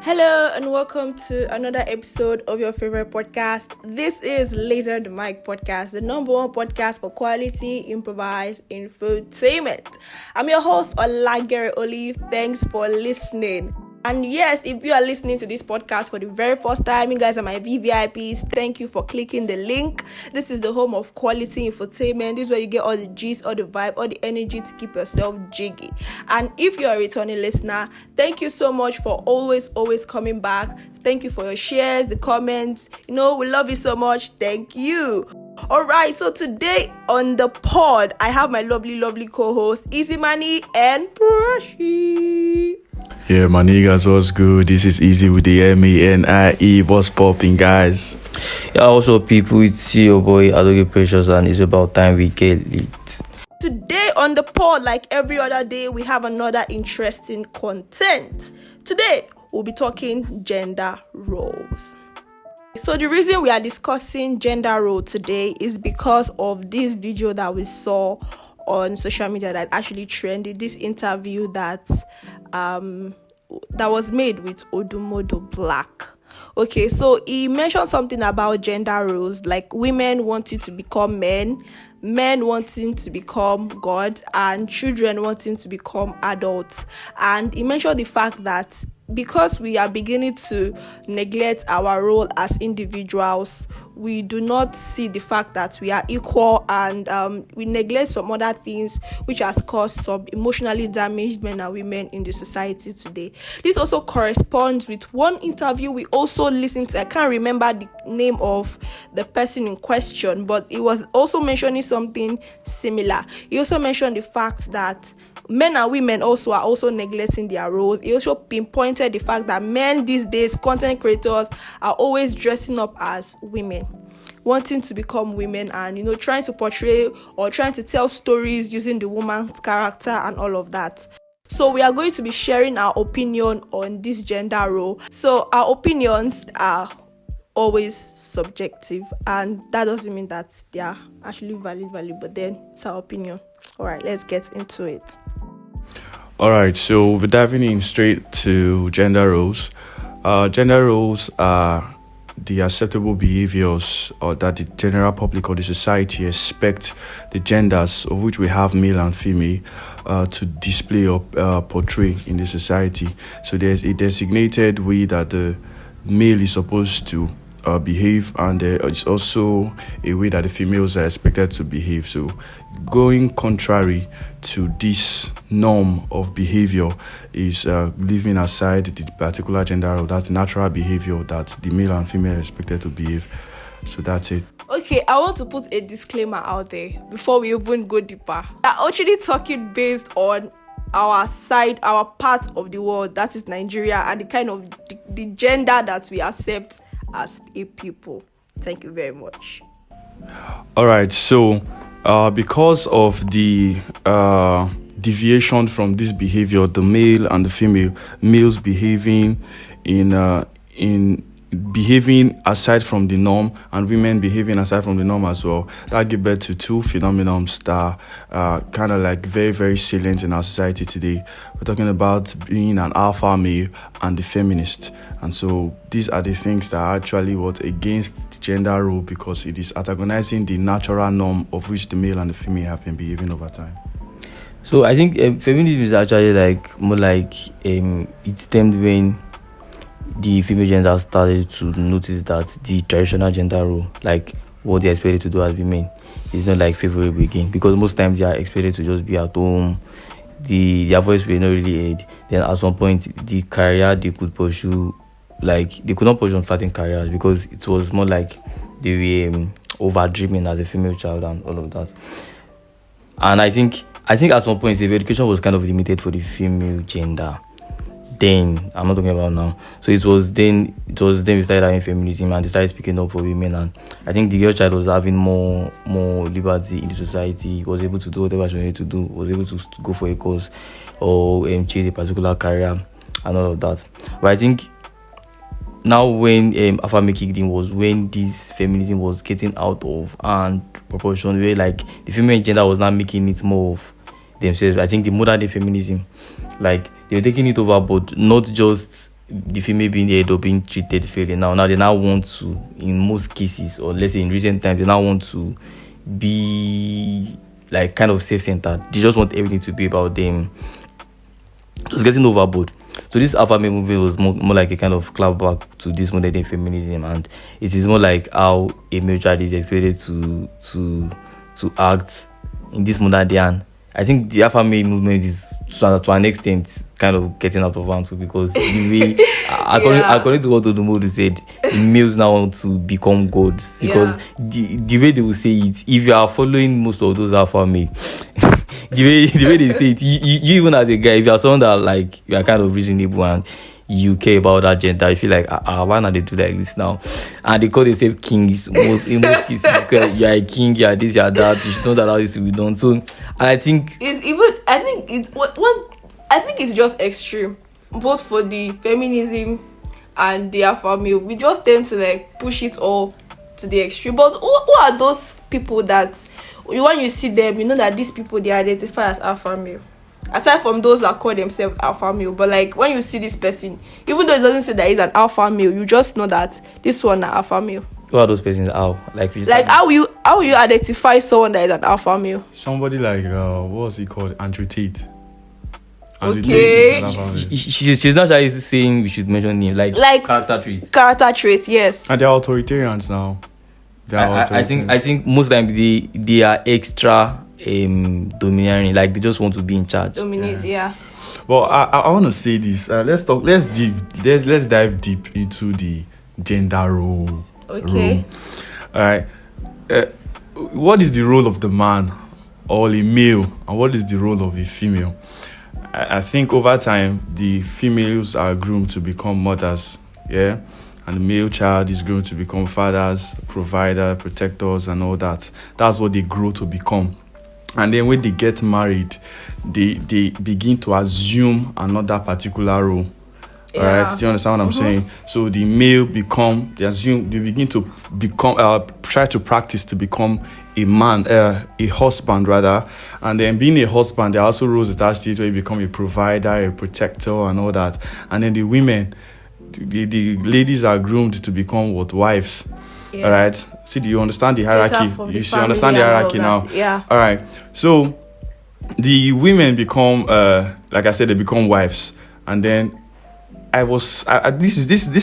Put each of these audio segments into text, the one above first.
Hello and welcome to another episode of your favorite podcast. This is Laser the Mic Podcast, the number one podcast for quality improvised infotainment. I'm your host, Olagere Olive. Thanks for listening. And yes, if you are listening to this podcast for the very first time, you guys are my VVIPs. Thank you for clicking the link. This is the home of quality infotainment. This is where you get all the gist, all the vibe, all the energy to keep yourself jiggy. And if you're a returning listener, thank you so much for always coming back. Thank you for your shares, the comments. We love you so much. Thank you. All right, so today on the pod, I have my lovely co-host, Easy Money and Brushy. Yeah, my niggas, what's good? This is Easy with the M-E-N-I-E. What's popping, guys? Yeah, also people, it's your boy Adoge Precious, and it's about time we get lit. Today on the pod, like every other day, we have another interesting content. Today, we'll be talking gender roles. So the reason we are discussing gender role today is because of this video that we saw on social media that actually trended, this interview that was made with Odumodu Black. Okay, so he mentioned something about gender roles, like women wanting to become men wanting to become God, and children wanting to become adults. And he mentioned the fact that because we are beginning to neglect our role as individuals, we do not see the fact that we are equal, and we neglect some other things which has caused some emotionally damaged men and women in the society today. This also corresponds with one interview we also listened to. I can't remember the name of the person in question, but it was also mentioning something similar. He also mentioned the fact that men and women are also neglecting their roles. He also pinpointed the fact that men these days, content creators, are always dressing up as women, wanting to become women, and trying to portray or trying to tell stories using the woman's character and all of that. So we are going to be sharing our opinion on this gender role. So our opinions are always subjective, and that doesn't mean that they are actually valid, but then it's our opinion. All right, let's get into it. All right, so we're diving in straight to gender roles. Gender roles are the acceptable behaviors or that the general public or the society expect the genders, of which we have male and female, to display or portray in the society. So there's a designated way that the male is supposed to behave, and it's also a way that the females are expected to behave. So going contrary to this norm of behavior is leaving aside the particular gender role. That's the natural behavior that the male and female are expected to behave. So that's it. Okay, I want to put a disclaimer out there before we even go deeper. I'm actually talking based on our side, our part of the world, that is Nigeria, and the kind of the gender that we accept as a people. Thank you very much. All right, so because of the deviation from this behavior, the male and the female, males behaving in behaving aside from the norm, and women behaving aside from the norm as well, that give birth to two phenomena that are kind of like very, very salient in our society today. We're talking about being an alpha male and the feminist. And so these are the things that are actually against the gender role, because it is antagonizing the natural norm of which the male and the female have been behaving over time. So I think feminism is actually it stemmed when the female gender started to notice that the traditional gender role, like what they are expected to do as women, is not favorable again, because most times they are expected to just be at home. Their voice will not really aid. Then at some point, the career they could pursue, they could not pursue certain careers because it was more like they were over dreaming as a female child and all of that. And I think at some point, the education was kind of limited for the female gender. Then I'm not talking about now. So it was then we started having feminism, and they started speaking up for women. And I think the girl child was having more liberty in the society, was able to do whatever she wanted to do, was able to go for a course or chase a particular career and all of that. But I think now when Alpha male kicked in was when this feminism was getting out of and proportion, where the female gender was not making it more of themselves. I think the modern day feminism, they were taking it over, but not just the female being heard or being treated fairly. Now they now want to, in most cases, or let's say in recent times, they now want to be like kind of self-centered. They just want everything to be about them. So it's getting overboard. So this alpha male movement was more like a kind of clapback to this modern day feminism, and it is more like how a male child is expected to act in this modern day. And I think the alpha male movement is to an extent kind of getting out of hand too, because the way according to what Odumodu said, males now want to become gods, because the way they will say it, if you are following most of those alpha male, the way they say it, you even as a guy, if you are someone that like you are kind of reasonable and you care about that gender, you feel like why not they do like this now? And they call themselves kings in most cases, because you are a king, you are this, you are that, you should not allow this to be done. So, and I think it's just extreme, both for the feminism and the alpha male. We just tend to like push it all to the extreme. But who are those people that when you see them, you know that these people, they identify as alpha male? Aside from those that call themselves alpha male, but like when you see this person, even though it doesn't say that he's an alpha male, you just know that this one is alpha male. Who are those persons? How? Like how will you identify someone that is an alpha male? Somebody like what was he called? Andrew Tate. Okay. She's not actually saying we should mention him, like character traits. Character traits, yes. And they're authoritarians now. I think most times they are extra domineering, like they just want to be in charge. Dominate, yeah. Well, I want to say this. Let's dive deep into the gender role. Okay. All right. What is the role of the man or a male, and what is the role of a female? I think over time the females are groomed to become mothers, yeah, and the male child is groomed to become fathers, provider, protectors, and all that. That's what they grow to become. And then when they get married, they begin to assume another particular role. Yeah. All right, do you understand what I'm saying? So the male they begin to become, try to practice to become a man, a husband rather. And then being a husband, there are also roles attached to it where you become a provider, a protector, and all that. And then the women, the ladies are groomed to become wives. Yeah. All right. See, do you understand the hierarchy? You understand the hierarchy now? Yeah. All right. So the women become, like I said, they become wives, and then this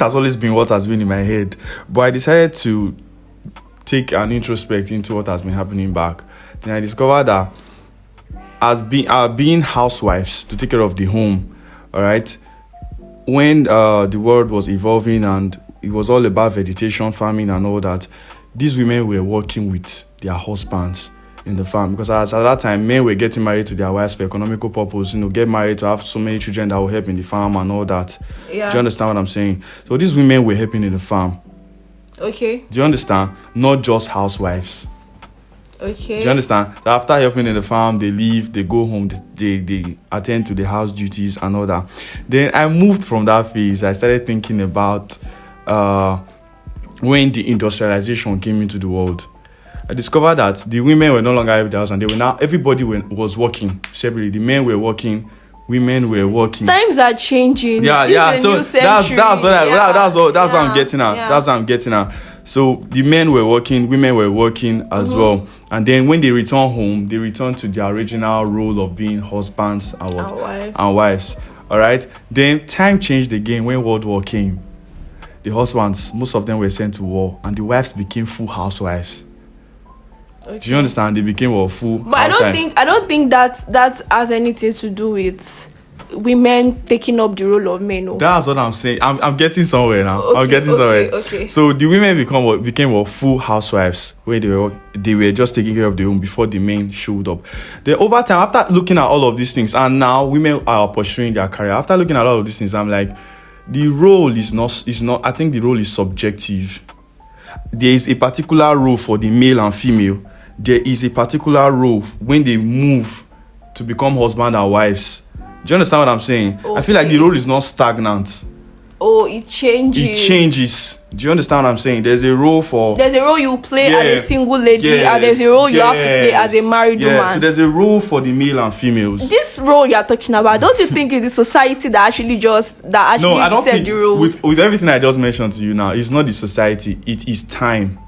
has always been what has been in my head, but I decided to take an introspect into what has been happening back. Then I discovered that as being housewives to take care of the home, all right, when the world was evolving and it was all about vegetation farming and all that, these women were working with their husbands in the farm, because at that time men were getting married to their wives for economical purpose, get married to have so many children that will help in the farm and all that. Yeah. Do you understand what I'm saying? So these women were helping in the farm. Okay. Do you understand? Not just housewives. Okay. Do you understand? So after helping in the farm, they leave, they go home, they attend to the house duties and all that. Then I moved from that phase. I started thinking about when the industrialization came into the world. I discovered that the women were no longer at the house, and everybody was working separately. The men were working, women were working. Times are changing. Yeah. So that's what I'm getting at. Yeah. That's what I'm getting at. So the men were working, women were working as well. And then when they return home, they return to their original role of being husbands and wives. All right. Then time changed again when World War came. The husbands, most of them were sent to war, and the wives became full housewives. Okay. Do you understand? They became full. But I don't think that has anything to do with women taking up the role of men. No. That's what I'm saying. I'm getting somewhere now. Okay, I'm getting somewhere. Okay. So the women became full housewives, where they were just taking care of the home before the men showed up. Then over time, after looking at all of these things, and now women are pursuing their career. After looking at all of these things, I'm like, the role is not. I think the role is subjective. There is a particular role for the male and female. There is a particular role when they move to become husband and wives. Do you understand what I'm saying? Okay. I feel like the role is not stagnant. Oh, it changes. It changes. Do you understand what I'm saying? There's a role you play as a single lady, and there's a role you have to play as a married woman. So there's a role for the male and females. This role you are talking about, don't you think it's the society that actually set the rules? With everything I just mentioned to you now, it's not the society, it is time.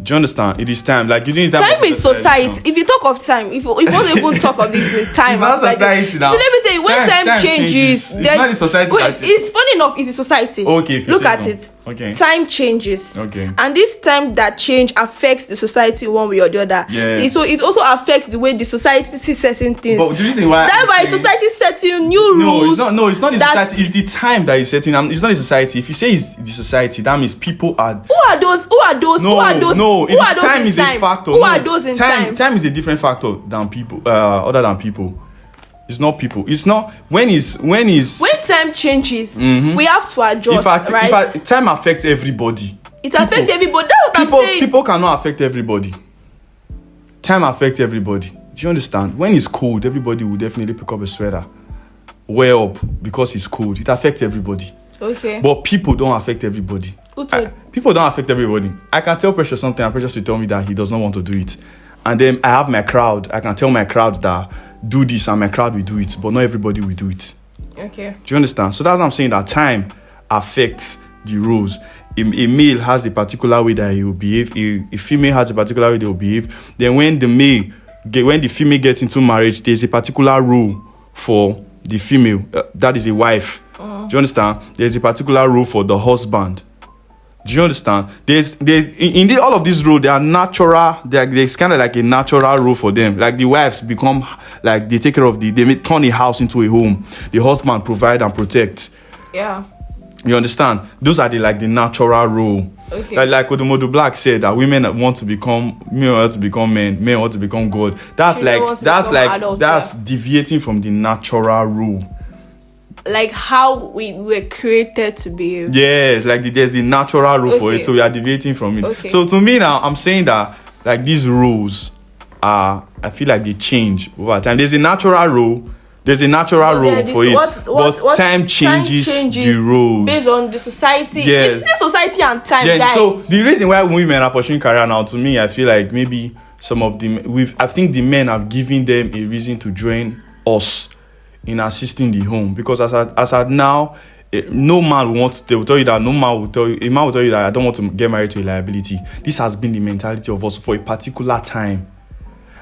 Do you understand? It is time. Like, you need time is society. If you talk of time, if you want to even talk of this, it's time. It's not society now. So let me tell you, when time changes, it's not the society. It's funny enough, it's the society. Okay. Look at it. Okay. Time changes. Okay. And this time that change affects the society one way or the other. Yeah. So it also affects the way the society sees certain things. But the reason why that's why society setting new rules. No, it's not the society. It's the time that is setting. It's not the society. If you say it's the society, that means people are. Who are those? No. Time is a factor. Who are those in time? Time is a different factor than people. Other than people. It's not people. It's not when time changes, we have to adjust. Right? Time affects everybody. It affects everybody. That's what I'm saying. People cannot affect everybody. Time affects everybody. Do you understand? When it's cold, everybody will definitely pick up a sweater, wear up because it's cold. It affects everybody. Okay. But people don't affect everybody. People don't affect everybody. I can tell Precious something, and Precious will tell me that he does not want to do it. And then I have my crowd. I can tell my crowd that do this, and my crowd will do it. But not everybody will do it. Okay. Do you understand? So that's what I'm saying, that time affects the rules. A male has a particular way that he will behave. A female has a particular way they will behave. Then when the female gets into marriage, there's a particular rule for the female. That is a wife. Do you understand? There's a particular rule for the husband. Do you understand? All of these rules, they are natural. There's kind of like a natural rule for them. Like the wives become like they take care of they turn a house into a home. The husband provide and protect. Yeah. You understand? Those are the natural rule. Okay. Like Odumodu Black said, that women want to become men want to become God. That's deviating from the natural rule. Like how we were created to be. Yes, there's a natural rule for it, so we are deviating from it. Okay. So to me now, I'm saying that these rules I feel like they change over time. There's a natural rule. There's a natural rule for it, but time changes the rules based on the society. Yes. It's the society and time. Yeah. So the reason why women are pursuing career now, to me, I feel like maybe some of them, I think the men have given them a reason to join us in assisting the home, because as at now, no man will want. They will tell you that. No man will tell you. A man will tell you that I don't want to get married to a liability. This has been the mentality of us for a particular time,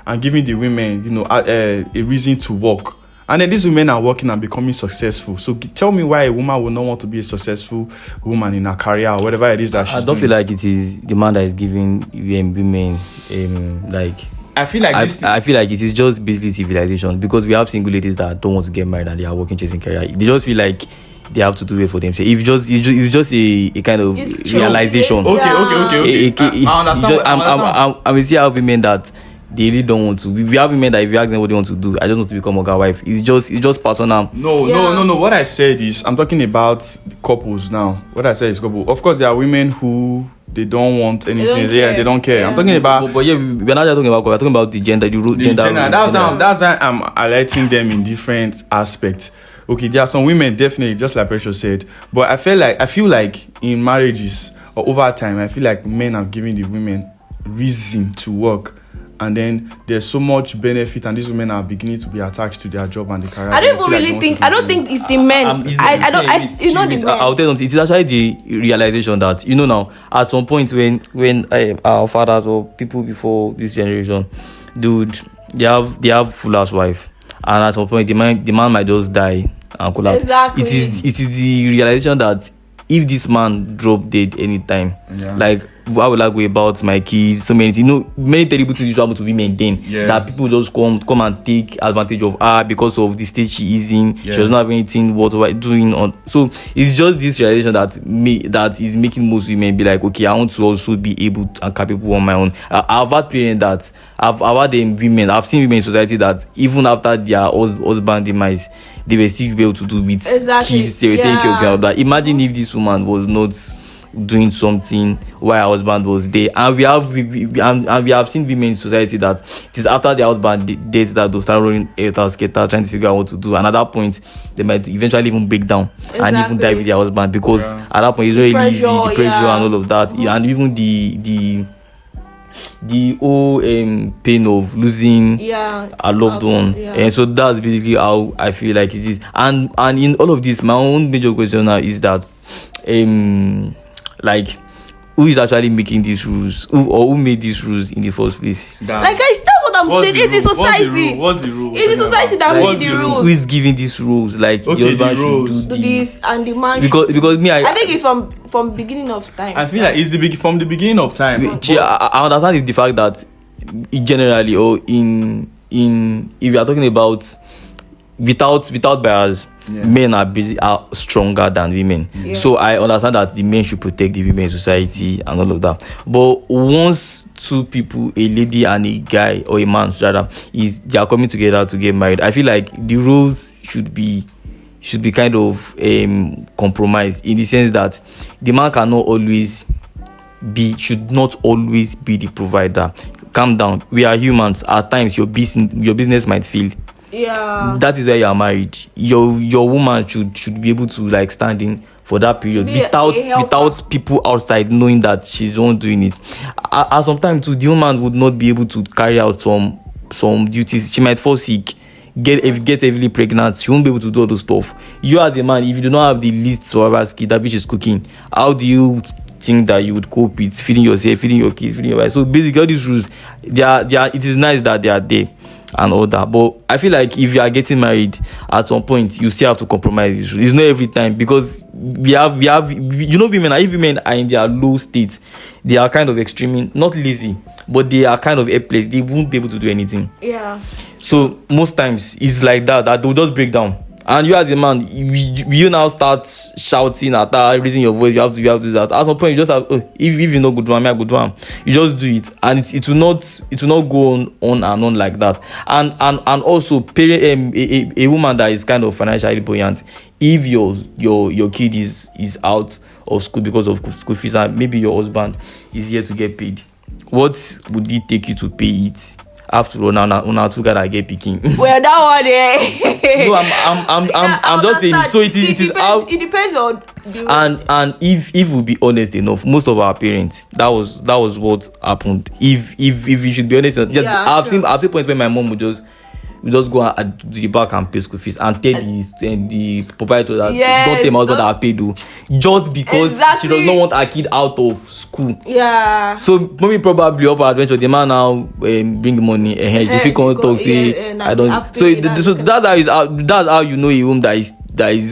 and giving the women, a reason to work. And then these women are working and becoming successful. So tell me why a woman would not want to be a successful woman in her career or whatever it is that she's doing. I don't feel like it is the man that is giving women I feel like I feel like it is just basically civilization, because we have single ladies that don't want to get married and they are working chasing career. They just feel like they have to do it for themselves. It's just a kind of realization. Okay. I understand. I will see how women that they really don't want to. We have women that if you ask them what they want to do, I just want to become a wife. It's just personal. No. What I said is, I'm talking about couples now. What I said is couple. Of course, there are women who they don't want anything. They don't care. Yeah. I'm talking about. But we're not just talking about. We're talking about the gender. That's why I'm highlighting them in different aspects. Okay, there are some women definitely, just like Precious said. But I feel like in marriages or over time, I feel like men have given the women reason to work. And then there's so much benefit, and these women are beginning to be attached to their job and the career. I don't think it's the men. It's not the men. I'll tell them, it is actually the realization that, now, at some point when our fathers or people before this generation, dude, they have full ass wife, and at some point the man might just die and collapse. Exactly. It is the realization that if this man drop dead anytime, how will I go about my kids? So many many terrible things happen to women then, that people just come and take advantage of her because of the stage she is in. She doesn't have anything whatever doing on. So it's just this realization that is making most women be like, okay, I want to also be able and capable on my own. I've had parents that I've had women. I've seen women in society that even after their husband demise, they were still able to do with kids. They were taking care of that. Imagine if this woman was not doing something while her husband was there. And we have seen women in society that it is after their husband date that they'll start rolling skater, trying to figure out what to do. And at that point, they might eventually even break down and even die with their husband, because at that point it's really easy, the pressure and all of that, and even the whole pain of losing a loved one. And so that's basically how I feel like it is. And in all of this, my own major question now is that like, who is actually making these rules? Who made these rules in the first place? Like, guys, that's what I'm saying. It's the society. What's the rule? It's the society that made the rules. Who is giving these rules? Like, Okay, the husband the rules. should Do this and the man because me, I think it's from beginning of time. I feel like it's from the beginning of time. I understand the fact that generally, or in if you are talking about without bias, men are stronger than women. So I understand that the men should protect the women in society and all of that. But once two people, a lady and a guy, or a man rather, they are coming together to get married, I feel like the rules should be kind of compromised, in the sense that the man should not always be the provider. Calm down. We are humans. At times your business might fail. Yeah. That is why you are married. Your woman should be able to like stand in for that period without people outside knowing that she's the one doing it. At some time too, the woman would not be able to carry out some duties. She might fall sick, get heavily pregnant. She won't be able to do all those stuff. You as a man, if you do not have the least survival skill, that bitch is cooking. How do you think that you would cope with feeding yourself, feeding your kids, feeding your wife? So basically, all these rules, they are. It is nice that they are there and all that, but I feel like if you are getting married, at some point you still have to compromise these rules. It's not every time, because we have women. If women are in their low state, they are kind of extreme, not lazy, but they are kind of helpless. They won't be able to do anything. Yeah. So most times it's like that they'll just break down. And you as a man, you now start shouting at her, raising your voice. You have to do that. At some point, you just have, if you know good one, good one, you just do it, and it will not go on and on like that. And also, a woman that is kind of financially buoyant, if your kid is out of school because of school fees, and maybe your husband is here to get paid, what would it take you to pay it? After all, now two guys get picking. Well, that one, eh? No, I'm just saying. So it is how it depends on the and if we be honest enough, most of our parents, that was what happened. If we should be honest enough, I've seen points where my mom would just go to the back and pay school fees and tell the proprietor that don't tell my husband that I paid though, just because she does not want her kid out of school. Yeah. So maybe probably up adventure the man now bring money and if he can't talk say I don't. So that's how you know a home that is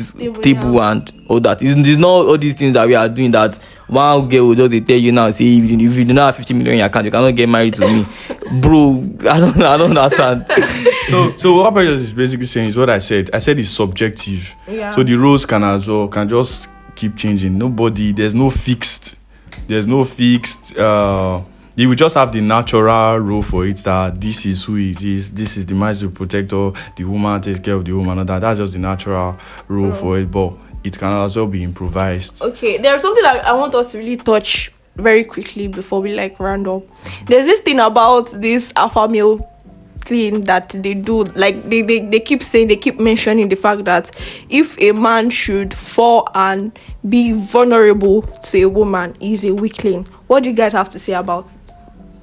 stable and all that. It's not all these things that we are doing that one girl will just tell you now, say if you do not have 50 million in your account, you cannot get married to me. Bro, I don't understand. So what Precious is basically saying is what I said. I said it's subjective. Yeah. So the rules can just keep changing. There's no fixed. You will just have the natural rule for it, that this is who it is. This is the man to protector. The woman takes care of the woman. That's just the natural rule for it. But it can also be improvised. Okay, there's something that I want us to really touch very quickly before we round up. There's this thing about this alpha male thing that they do, like they keep mentioning the fact that if a man should fall and be vulnerable to a woman, he's a weakling. What do you guys have to say about it?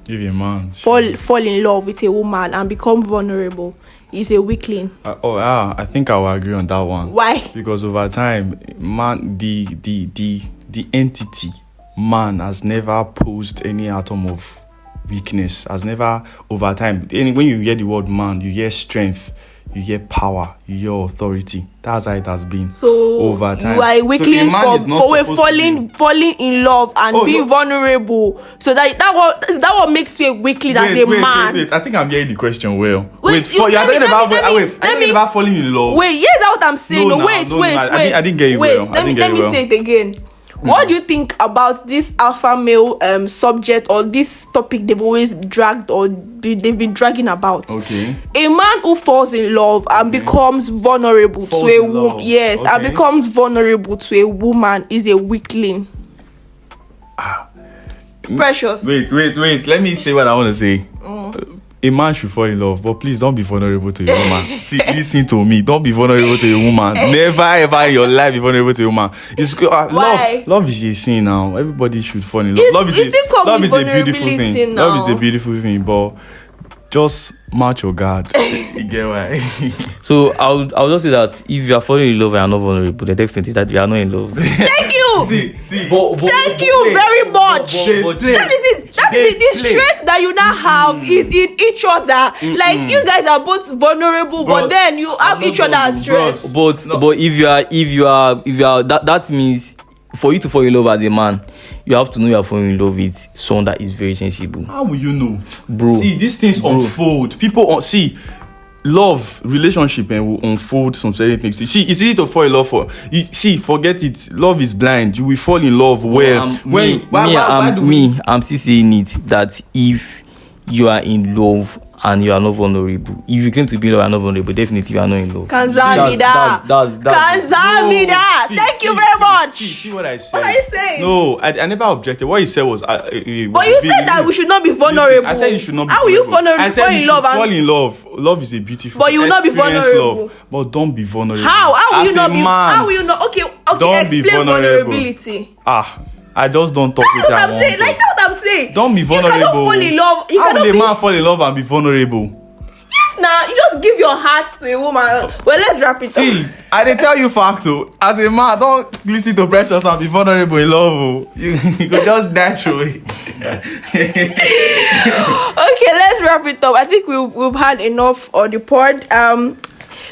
If a man fall in love with a woman and become vulnerable, he's a weakling. I think I will agree on that one. Why? Because over time, man, the entity man has never posed any atom of weakness. Has never, over time. When you hear the word man, you hear strength, you hear power, you hear authority. That's how it has been. So over time, you are a weakling for falling in love and being vulnerable. So that what makes you a weakling as a man. Wait. I think I'm hearing the question well. You're talking about falling in love. Wait, yes, that's what I'm saying. Wait. I didn't get it well. Let me say it again. What do you think about this alpha male subject, or this topic they've always dragged, or they've been dragging about? Okay. A man who falls in love and becomes vulnerable to a woman, and becomes vulnerable to a woman is a weakling. Precious. Wait. Let me say what I want to say. A man should fall in love, but please don't be vulnerable to a woman. See, listen to me. Don't be vulnerable to a woman. Never ever in your life be vulnerable to a woman. Why? Love is a thing now. Everybody should fall in love. Love is a beautiful thing. Now. Love is a beautiful thing, but just match your guard. You get why? So I'll just say that if you are falling in love and you are not vulnerable, the extent is that you are not in love. Thank you. See. Thank you very much. That is it. The strength that you now have is in each other. Like you guys are both vulnerable, but then you have each other as strength. But if you are that means for you to fall in love as a man, you have to know you are falling in love with someone that is very sensible. How will you know, bro? See, these things unfold. People see. Love, relationship, and will unfold some certain things. You see, it's easy to fall in love for. Forget it. Love is blind. You will fall in love well. I'm still saying it that if you are in love and you are not vulnerable, if you claim to be in love and not vulnerable, definitely you are not in love. Kanzamida. Thank you very much. See what I said. What are you saying? No, I never objected. What you said was. But you said that we should not be vulnerable. I said you should not be vulnerable. How will you vulnerable? I said you should fall in love. Love is a beautiful. But you will not be vulnerable. Love, but don't be vulnerable. How will you not be? Man, how will you not? Okay. Don't explain be vulnerable. vulnerability. I just don't talk with that. Like that's what I'm saying. Don't be vulnerable. You cannot fall in love. How will a man fall in love and be vulnerable? Yes, now you just give your heart to a woman. Well, let's wrap it up. See, I did tell you fact too. As a man, don't listen to Precious and be vulnerable in love. You could just naturally. Okay, let's wrap it up. I think we've had enough on the pod.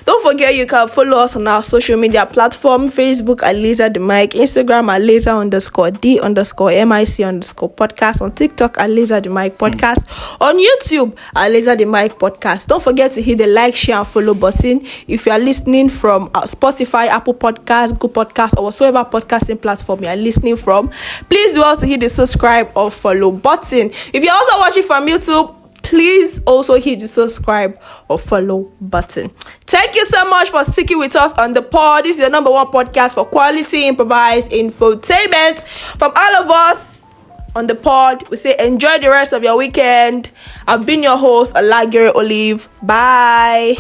Don't forget you can follow us on our social media platform: Facebook at Laser the Mic, Instagram at Laser_D_MIC_podcast, on TikTok at Laser the Mic Podcast, on YouTube at Laser the Mic Podcast. Don't forget to hit the like, share, and follow button. If you are listening from Spotify, Apple Podcasts, Google Podcasts, or whatsoever podcasting platform you are listening from, please do also hit the subscribe or follow button. If you're also watching from YouTube, please also hit the subscribe or follow button. Thank you so much for sticking with us on the pod. This is your number one podcast for quality improvised infotainment. From all of us on the pod, we say enjoy the rest of your weekend. I've been your host, Alagere Olive. Bye.